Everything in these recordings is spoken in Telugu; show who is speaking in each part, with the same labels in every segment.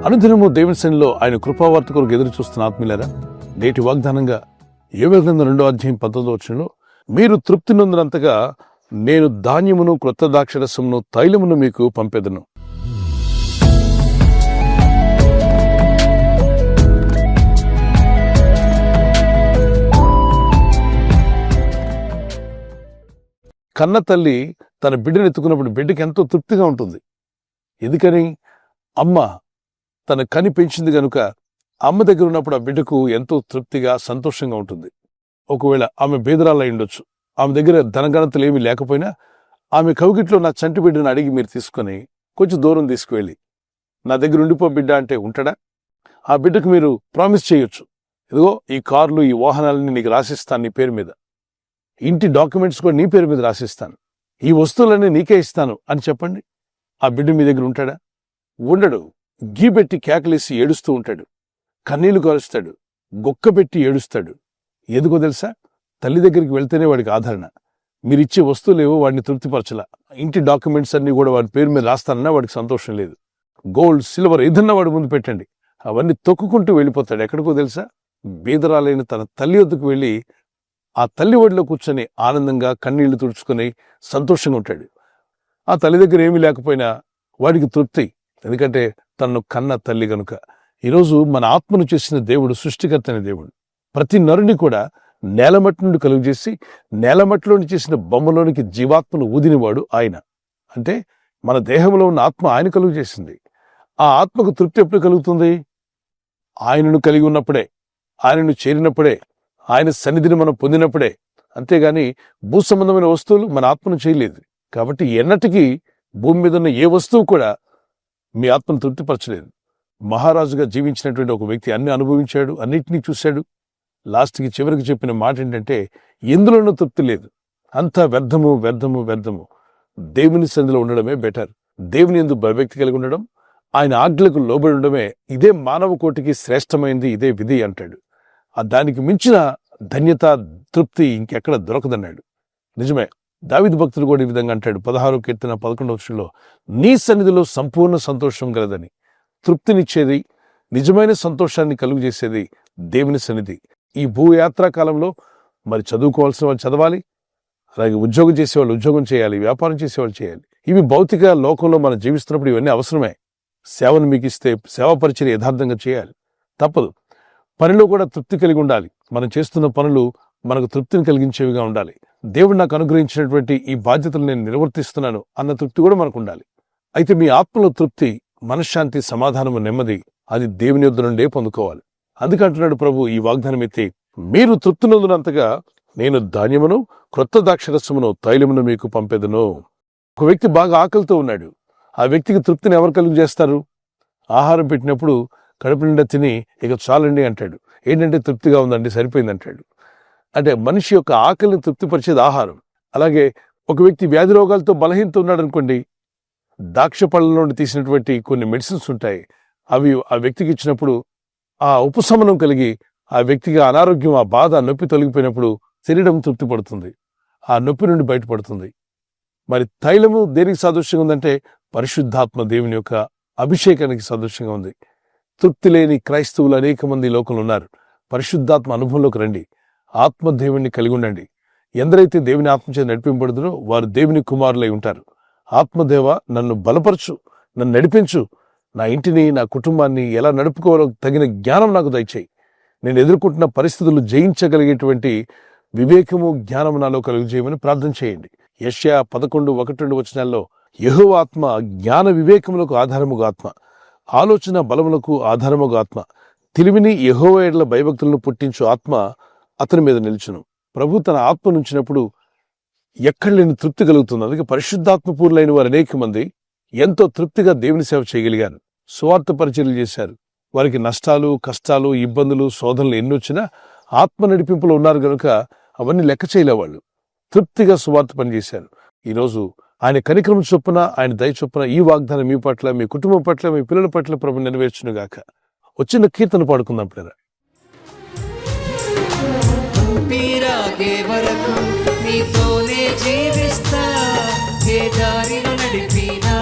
Speaker 1: అనుదినము దేవుని సన్నిధిలో ఆయన కృపావార్త కొరకు ఎదురు చూస్తున్న ఆత్మీయులారా, నేటి వాగ్దానంగా యోవేలు గ్రంథం 2:19 మీరు తృప్తి నొందినంతగా నేను ధాన్యమును క్రొత్త ద్రాక్షరసమును తైలమును మీకు పంపెదను. కన్న తల్లి తన బిడ్డను ఎత్తుకున్నప్పుడు బిడ్డకి ఎంతో తృప్తిగా ఉంటుంది. ఎందుకని? అమ్మ తన కని పెంచింది కనుక అమ్మ దగ్గర ఉన్నప్పుడు ఆ బిడ్డకు ఎంతో తృప్తిగా సంతోషంగా ఉంటుంది. ఒకవేళ ఆమె బేదరాలై ఉండొచ్చు, ఆమె దగ్గర ధనగణతలు ఏమీ లేకపోయినా ఆమె కౌగిట్లో నా చంటి బిడ్డను అడిగి మీరు తీసుకొని కొంచెం దూరం తీసుకువెళ్ళి నా దగ్గర ఉండిపో బిడ్డ అంటే ఉంటాడా? ఆ బిడ్డకు మీరు ప్రామిస్ చేయొచ్చు, ఇదిగో ఈ కార్లు ఈ వాహనాలని నీకు రాసిస్తాను, నీ పేరు మీద ఇంటి డాక్యుమెంట్స్ కూడా నీ పేరు మీద రాసిస్తాను, ఈ వస్తువులన్నీ నీకే ఇస్తాను అని చెప్పండి. ఆ బిడ్డ మీ దగ్గర ఉంటాడా? ఉండడు. గీబెట్టి కేకలేసి ఏడుస్తూ ఉంటాడు, కన్నీళ్లు కారుస్తాడు, గొక్కబెట్టి ఏడుస్తాడు. ఎందుకో తెలుసా? తల్లి దగ్గరికి వెళ్తేనే వాడికి ఆదరణ. మీరిచ్చే వస్తువులేవో వాడిని తృప్తిపరచలా. ఇంటి డాక్యుమెంట్స్ అన్ని కూడా వాడి పేరు మీద రాస్తానన్నా వాడికి సంతోషం లేదు. గోల్డ్ సిల్వర్ ఏదన్నా వాడి ముందు పెట్టండి, అవన్నీ తొక్కుకుంటూ వెళ్ళిపోతాడు. ఎక్కడికో తెలుసా? బీదరాలైన తన తల్లి వద్దకు వెళ్ళి ఆ తల్లి ఒడిలో కూర్చొని ఆనందంగా కన్నీళ్లు తుడుచుకొని సంతోషంగా ఉంటాడు. ఆ తల్లి దగ్గర ఏమీ లేకపోయినా వాడికి తృప్తి, ఎందుకంటే తనను కన్న తల్లి గనుక. ఈరోజు మన ఆత్మను చేసిన దేవుడు సృష్టికర్త అనే దేవుడు. ప్రతి నరుని కూడా నేలమట్టి నుండి కలుగు చేసి నేలమట్టిలోని చేసిన బొమ్మలోనికి జీవాత్మను ఊదినవాడు ఆయన. అంటే మన దేహంలో ఉన్న ఆత్మ ఆయన కలుగు చేసింది. ఆ ఆత్మకు తృప్తి ఎప్పుడు కలుగుతుంది? ఆయనను కలిగి ఉన్నప్పుడే, ఆయనను చేరినప్పుడే, ఆయన సన్నిధిని మనం పొందినప్పుడే. అంతేగాని భూ సంబంధమైన వస్తువులు మన ఆత్మను చేయలేదు. కాబట్టి ఎన్నటికీ భూమి మీద ఉన్న ఏ వస్తువు కూడా మీ ఆత్మను తృప్తిపరచలేదు. మహారాజుగా జీవించినటువంటి ఒక వ్యక్తి అన్ని అనుభవించాడు, అన్నిటినీ చూశాడు. లాస్ట్కి చివరికి చెప్పిన మాట ఏంటంటే, ఎందులోనూ తృప్తి లేదు, అంతా వ్యర్థము వ్యర్థము వ్యర్థము. దేవుని సన్నిధిలో ఉండడమే బెటర్. దేవుని యందు భయభక్తి కలిగి ఉండడం, ఆయన ఆజ్ఞలకు లోబడి ఉండడమే ఇదే మానవ కోటికి శ్రేష్టమైంది, ఇదే విధి అంటాడు. దానికి మించిన ధన్యత తృప్తి ఇంకెక్కడ దొరకదన్నాడు. నిజమే. దావీదు భక్తుడు కూడా ఈ విధంగా అంటాడు 16వ కీర్తన 11వ నీ సన్నిధిలో సంపూర్ణ సంతోషం గలదని. తృప్తినిచ్చేది, నిజమైన సంతోషాన్ని కలుగు చేసేది దేవుని సన్నిధి. ఈ భూయాత్రా కాలంలో మరి చదువుకోవాల్సిన వాళ్ళు చదవాలి, అలాగే ఉద్యోగం చేసేవాళ్ళు ఉద్యోగం చేయాలి, వ్యాపారం చేసేవాళ్ళు చేయాలి. ఇవి భౌతిక లోకంలో మనం జీవిస్తున్నప్పుడు ఇవన్నీ అవసరమే. సేవను మీకు ఇస్తే సేవా పరిచర్య యథార్థంగా చేయాలి, తప్పదు. పనిలో కూడా తృప్తి కలిగి ఉండాలి. మనం చేస్తున్న పనులు మనకు తృప్తిని కలిగించేవిగా ఉండాలి. దేవుడు నాకు అనుగ్రహించినటువంటి ఈ బాధ్యతలు నేను నిర్వర్తిస్తున్నాను అన్న తృప్తి కూడా మనకు ఉండాలి. అయితే మీ ఆత్మలో తృప్తి, మనశ్శాంతి, సమాధానము, నెమ్మది అది దేవుని యొద్ద నుండే పొందుకోవాలి. అందుకంటున్నాడు ప్రభు ఈ వాగ్దానం ఎత్తి, మీరు తృప్తి నొందినంతగా నేను ధాన్యమును క్రొత్త ద్రాక్షరసమును తైలమును మీకు పంపెదను. ఒక వ్యక్తి బాగా ఆకలితో ఉన్నాడు. ఆ వ్యక్తికి తృప్తిని ఎవరు కలుగు చేస్తారు? ఆహారం పెట్టినప్పుడు కడుపు నిండా తిని ఇక చాలండి అంటాడు. ఏంటంటే తృప్తిగా ఉందండి, సరిపోయింది అంటాడు. అంటే మనిషి యొక్క ఆకలిని తృప్తిపరిచేది ఆహారం. అలాగే ఒక వ్యక్తి వ్యాధి రోగాలతో బలహీనత ఉన్నాడు అనుకోండి, ద్రాక్ష పళ్ళ నుండి తీసినటువంటి కొన్ని మెడిసిన్స్ ఉంటాయి, అవి ఆ వ్యక్తికి ఇచ్చినప్పుడు ఆ ఉపశమనం కలిగి ఆ వ్యక్తికి అనారోగ్యం, ఆ బాధ, నొప్పి తొలగిపోయినప్పుడు శరీరం తృప్తి పడుతుంది, ఆ నొప్పి నుండి బయటపడుతుంది. మరి తైలము దేనికి సాదృశ్యంగా ఉందంటే పరిశుద్ధాత్మ దేవుని యొక్క అభిషేకానికి సాదృశ్యంగా ఉంది. తృప్తి లేని క్రైస్తవులు అనేక మంది లోకంలో ఉన్నారు. పరిశుద్ధాత్మ అనుభవంలోకి రండి, ఆత్మ దేవుణ్ణి కలిగి ఉండండి. ఎందరైతే దేవుని ఆత్మచే నడిపింపబడుదురో వారు దేవుని కుమారులై ఉంటారు. ఆత్మదేవ నన్ను బలపరచు, నన్ను నడిపించు, నా ఇంటిని, నా కుటుంబాన్ని ఎలా నడుపుకోవాలో తగిన జ్ఞానం నాకు దయచేయి. నేను ఎదుర్కొంటున్న పరిస్థితులు జయించగలిగేటువంటి వివేకము, జ్ఞానము నాలో కలుగు చేయమని ప్రార్థన చేయండి. యెషయా 11:1-2 యెహోవా ఆత్మ జ్ఞాన వివేకములకు ఆధారముగా ఆత్మ, ఆలోచన బలములకు ఆధారముగా ఆత్మ, తెలివిని యెహోవా యెడల భయభక్తులను పుట్టించు ఆత్మ అతని మీద నిలుచును. ప్రభు తన ఆత్మ నుంచినప్పుడు ఎక్కడ లేని తృప్తి కలుగుతుంది. అందుకే పరిశుద్ధాత్మ పూర్లైన వారు అనేక మంది ఎంతో తృప్తిగా దేవుని సేవ చేయగలిగారు, స్వార్థ పరిచర్యలు చేశారు. వారికి నష్టాలు, కష్టాలు, ఇబ్బందులు, శోధనలు ఎన్ని వచ్చినా ఆత్మ నడిపింపులో ఉన్నారు కనుక అవన్నీ లెక్క చేయలేవాళ్ళు. తృప్తిగా సువార్త పనిచేశారు. ఈరోజు ఆయన కనికరం చొప్పున, ఆయన దయ చొప్పున ఈ వాగ్దానం మీ పట్ల, మీ కుటుంబం పట్ల, మీ పిల్లల పట్ల ప్రభు నెరవేర్చునుగాక. వచ్చిన కీర్తన పాడుకుందాం పిల్లరా. నీతోనే జీవిస్తా, ఏ దారిలో నడిపినా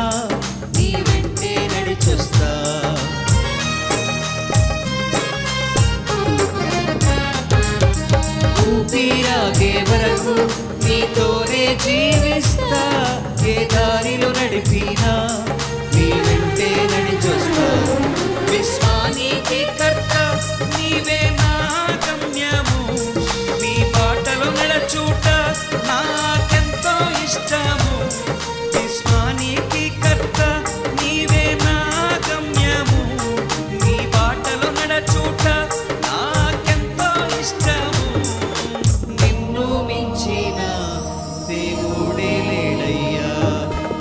Speaker 1: నీ వెంటే నడిచొస్తా.
Speaker 2: ఊపిరాగే వరకు నీతోనే జీవిస్తా. ఏ దారిలో నడిపినా నీ వెంటే నడిచొస్తా. విశ్వానికి కర్త నీవే నా గమ్యము. నీ బాటలో నడచూట నాకెంతో ఇష్టము. విశ్వానికి కర్త నీవే నా గమ్యము. నీ బాటలో నడచూట నాకెంతో ఇష్టము. నిన్ను మించిన దేవుడే లేడయ్యా.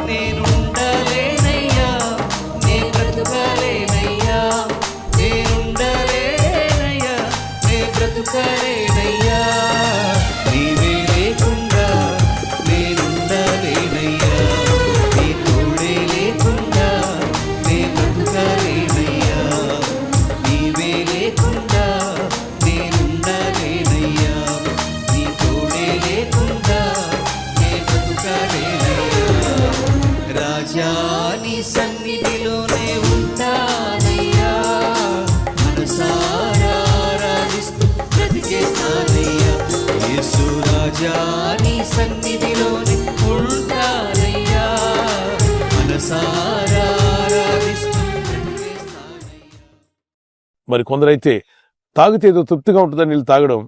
Speaker 2: నేనుండలేనయ్యా, నే బ్రతుకలేనయ్యా. నేనుండలేనయ్యా, నే బ్రతుకలేనయ్యా. నీవే లేకుండా నేనుండలేనయ్యా. నీ తోడే లేకుండా నే బ్రతుకలేనయ్యా. నీవే లేకుండా నేనుండలేనయ్యా. నీ తోడే లేకుండా నే బ్రతుకలేనయ్యా. రాజా నీ సన్నిధిలోనే ఉంటానయ్యా. మనసారా ఆరాధిస్తూ బ్రతికేస్తానయ్యా. యేసు రాజా నీ సన్నిధిలోనే ఉంటానయ్యా. మనసారా ఆరాధిస్తూ బ్రతికేస్తానయ్యా.
Speaker 1: మరి కొందరైతే తాగితే ఏదో తృప్తిగా ఉంటుందని నీళ్ళు తాగడం,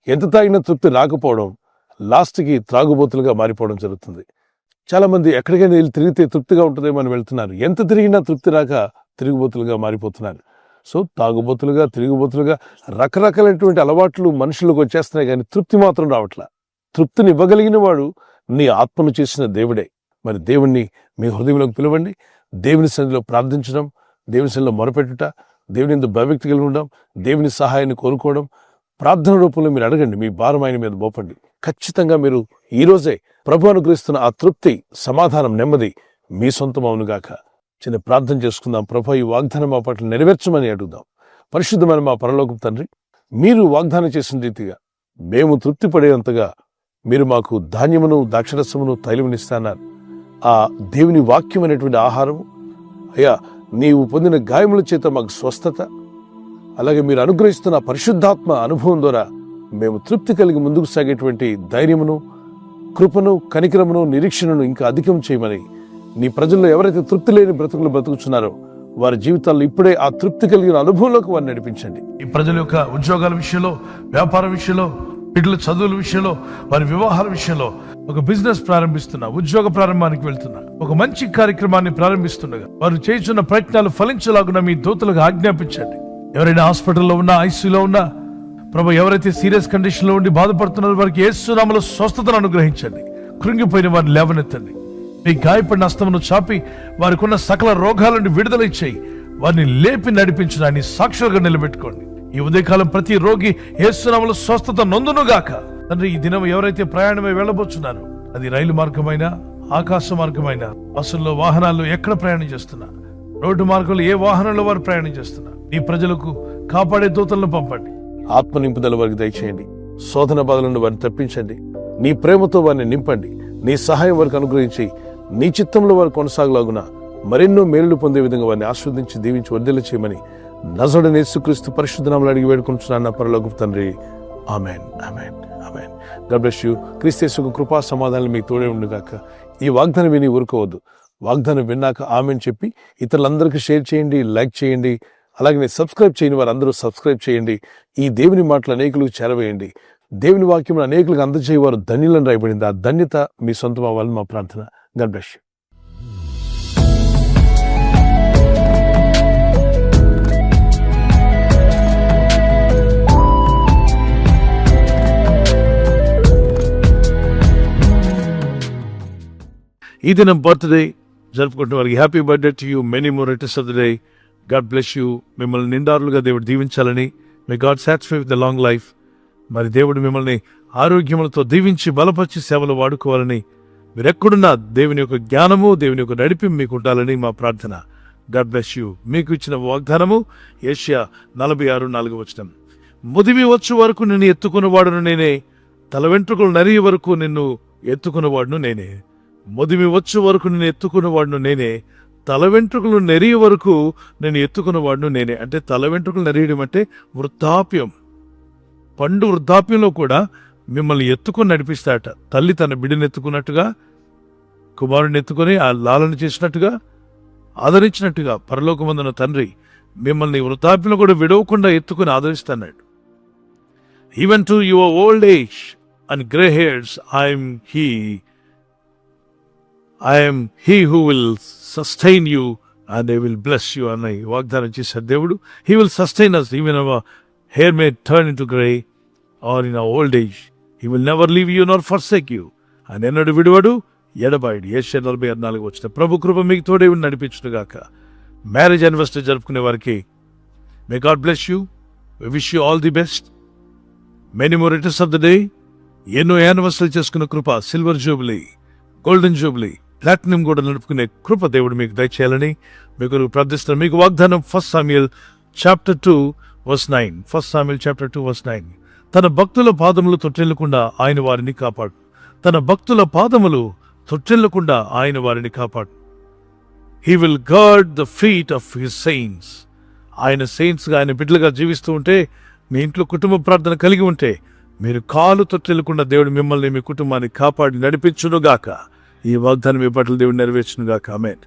Speaker 1: ఎంత తాగినా తృప్తి రాకపోవడం, లాస్ట్కి త్రాగుబోతులుగా మారిపోవడం జరుగుతుంది. చాలా మంది ఎక్కడికైనా వెళ్ళి తిరిగితే తృప్తిగా ఉంటుందేమో అని వెళ్తున్నారు. ఎంత తిరిగినా తృప్తి రాక తిరుగుబోతులుగా మారిపోతున్నారు. సో తాగుబోతులుగా, తిరుగుబోతులుగా రకరకాలైనటువంటి అలవాట్లు మనుషులకు వచ్చేస్తున్నాయి, కానీ తృప్తి మాత్రం రావట్లా. తృప్తిని ఇవ్వగలిగిన వాడు నీ ఆత్మను చేసిన దేవుడే. మరి దేవుణ్ణి మీ హృదయంలోకి పిలవండి. దేవుని సన్నిధిలో ప్రార్థించడం, దేవుని సన్నిధిలో మొరపెట్టుట, దేవుని యందు భయభక్తి కలిగి ఉండడం, దేవుని సహాయాన్ని కోరుకోవడం, ప్రార్థన రూపంలో మీరు అడగండి. మీ భారం ఆయన మీద మోపండి. ఖచ్చితంగా మీరు ఈ రోజే ప్రభు అనుగ్రహిస్తున్న ఆ తృప్తి, సమాధానం, నెమ్మది మీ సొంతం అవునుగాక. చిన్న ప్రార్థన చేసుకుందాం. ప్రభు ఈ వాగ్దానం మా పట్ల నెరవేర్చమని అడుగుదాం. పరిశుద్ధమైన మా పరలోకపు తండ్రి, మీరు వాగ్దానం చేసిన రీతిగా మేము తృప్తి పడేంతగా మీరు మాకు ధాన్యమును, ద్రాక్షరసమును, తైలమునిస్తున్నారు. ఆ దేవుని వాక్యం అనేటువంటి ఆహారము, అయ్యా నీవు పొందిన గాయముల చేత మాకు స్వస్థత, అలాగే మీరు అనుగ్రహిస్తున్న పరిశుద్ధాత్మ అనుభవం ద్వారా మేము తృప్తి కలిగి ముందుకు సాగేటువంటి ధైర్యమును, కృపను, కనికరమును, నిరీక్షణను ఇంకా అధికం చేయమని నీ ప్రజల్లో ఎవరైతే తృప్తి లేని బ్రతుకులు బ్రతుకుతున్నారో వారి జీవితాల్లో ఇప్పుడే ఆ తృప్తి కలిగిన అనుభవంలోకి వారిని నడిపించండి. ఈ ప్రజల యొక్క ఉద్యోగాల విషయంలో, వ్యాపార విషయంలో, బిడ్డల చదువుల విషయంలో, వారి వివాహాల విషయంలో ఒక బిజినెస్ ప్రారంభిస్తున్నా, ఉద్యోగ ప్రారంభానికి వెళ్తున్నా, ఒక మంచి కార్యక్రమాన్ని ప్రారంభిస్తుండగా వారు చేస్తున్న ప్రయత్నాలు ఫలించలాగున మీ దూతలకు ఆజ్ఞాపించండి. ఎవరైనా హాస్పిటల్లో ఉన్నా, ఐసీయూలో ఉన్నా, ప్రభు ఎవరైతే సీరియస్ కండిషన్ లో ఉండి బాధపడుతున్నారో వారికి యేసు నామములో స్వస్థతను అనుగ్రహించండి. కృంగిపోయిన వారిని లేవనెత్తండి. మీ గాయపడిన హస్తమును చాపి వారికి ఉన్న సకల రోగాల నుండి విడుదల ఇచ్చేయి. వారిని లేపి నడిపించడాన్ని సాక్షులుగా నిలబెట్టుకోండి. ఈ ఉదయకాలం ప్రతి రోగి యేసు నామములో స్వస్థత నొందునుగాక. తండ్రి, ఈ దినం ఎవరైతే ప్రయాణమై వెళ్ళబోతున్నారో, అది రైలు మార్గమైనా, ఆకాశ మార్గమైనా, బస్సుల్లో, వాహనాల్లో ఎక్కడ ప్రయాణం చేస్తున్నా, రోడ్డు మార్గంలో ఏ వాహనంలో వారు ప్రయాణం చేస్తున్నా, ఈ ప్రజలకు కాపాడే దూతలను పంపండి. ఆత్మ నింపుదల వారికి దయచేయండి. శోధన బాధలను వారిని తప్పించండి. నీ ప్రేమతో వారిని నింపండి. నీ సహాయం వారికి అనుగ్రహించి నీ చిత్తంలో వారు కొనసాగలాగున మరెన్నో మేలులు పొందే విధంగా వారిని ఆస్వాదించి దీవించి వర్ధిల్ల చేయమని నజరుడైన యేసుక్రీస్తు పరిశుద్ధ నామములో అడిగి వేడుకుంటున్నాను నా పరలోకపు తండ్రి. ఆమేన్, ఆమేన్, ఆమేన్. God bless you. క్రీస్తు యేసు కృపా సమాధానాలు మీకు తోడే ఉండుగాక. ఈ వాగ్దానం విని ఊరుకోవద్దు. వాగ్దానం విన్నాక ఆమేన్ చెప్పి ఇతరులందరికీ షేర్ చేయండి, లైక్ చేయండి. అలాగే సబ్స్క్రైబ్ చేయని వారు అందరూ సబ్స్క్రైబ్ చేయండి. ఈ దేవుని మాటలు అనేకులకు చేరవేయండి. దేవుని వాక్యం అనేకులకు అందజేయవారు ధన్యులను రాయబడింది. ఆ ధన్యత మీ సొంతం అవ్వాలని మా ప్రార్థన. God bless you. ఈ దినం బర్త్డే జరుపుకుంటున్న వారికి happy birthday to you. Many more returns of the day. God bless you. మిమ్మల్ని నిండారులుగా దేవుడు దీవించాలని, may God satisfy with the long life. మరి దేవుడు మిమ్మల్ని ఆరోగ్యములతో దీవించి బలపరిచి సేవలు వాడుకోవాలని, మీరెక్కడున్నా దేవుని యొక్క జ్ఞానము, దేవుని యొక్క నడిపింపు మీకు ఉండాలని మా ప్రార్థన. God bless you. మీకు ఇచ్చిన వాగ్దానము యెషయా 46:4. ముదిమి వచ్చు వరకు నిన్ను ఎత్తుకున్నవాడును నేనే, తల వెంట్రుకలు నరిగే వరకు నిన్ను ఎత్తుకున్నవాడును నేనే. ముదిమి వచ్చు వరకు నేను ఎత్తుకున్నవాడును నేనే, తల వెంట్రుకలు నెరిగే వరకు నేను ఎత్తుకున్నవాడును నేనే. అంటే తల వెంట్రుకలు నెరియడం అంటే వృద్ధాప్యం. పండు వృద్ధాప్యంలో కూడా మిమ్మల్ని ఎత్తుకొని నడిపిస్తాట. తల్లి తన బిడ్డను ఎత్తుకున్నట్టుగా, కుమారుడిని ఎత్తుకొని ఆ లాలన చేసినట్టుగా, ఆదరించినట్టుగా పరలోకమందున తండ్రి మిమ్మల్ని వృద్ధాప్యంలో కూడా విడవకుండా ఎత్తుకుని ఆదరిస్తున్నాడు. Even to your old age and grey hairs I'm he who will sustain you and I will bless you అని వాగ్దానం చేశాడు దేవుడు. He will sustain us even our hair may turn into grey or in our old age. He will never leave you nor forsake you. And ఎన్నడు విడువడు ఎడబాయుడు. యెషయా 46 వచ్చిన ప్రభు కృప మీకు తోడే ఉండి నడిపించునుగాక. మ్యారేజ్ యానివర్సరీ జరుపుకునే వారికి may God bless you. We wish you all the best. Many more returns of the day. ఎన్నో యానివర్సరీ చేసుకున్న కృప, silver jubilee, golden jubilee, platinum కూడా నడుపుకునే కృప దేవుడు మీకు దయచేయాలని మీకు ప్రార్థిస్తున్నాను. మీకు వాగ్దానం 1 Samuel chapter 2 verse 9. 1 Samuel chapter 2 verse 9. తన భక్తుల పాదములు తొట్టిల్లకుండా ఆయన వారిని కాపాడు. తన భక్తుల పాదములు తొట్టిల్లకుండా ఆయన వారిని కాపాడు. He will guard the feet of his saints. ఆయన saintsగా, ఆయన బిడ్డలుగా జీవిస్తూ ఉంటే, మీ ఇంట్లో కుటుంబ ప్రార్థన కలిగి ఉంటే, మీరు కాలు తొట్టిల్లకుండా దేవుడు మిమ్మల్ని, మీ కుటుంబాన్ని కాపాడి నడిపించునుగాక. ఈ వాగ్దానం మీ పట్ల దేవుడు నెరవేర్చునుగాక. ఆమేన్.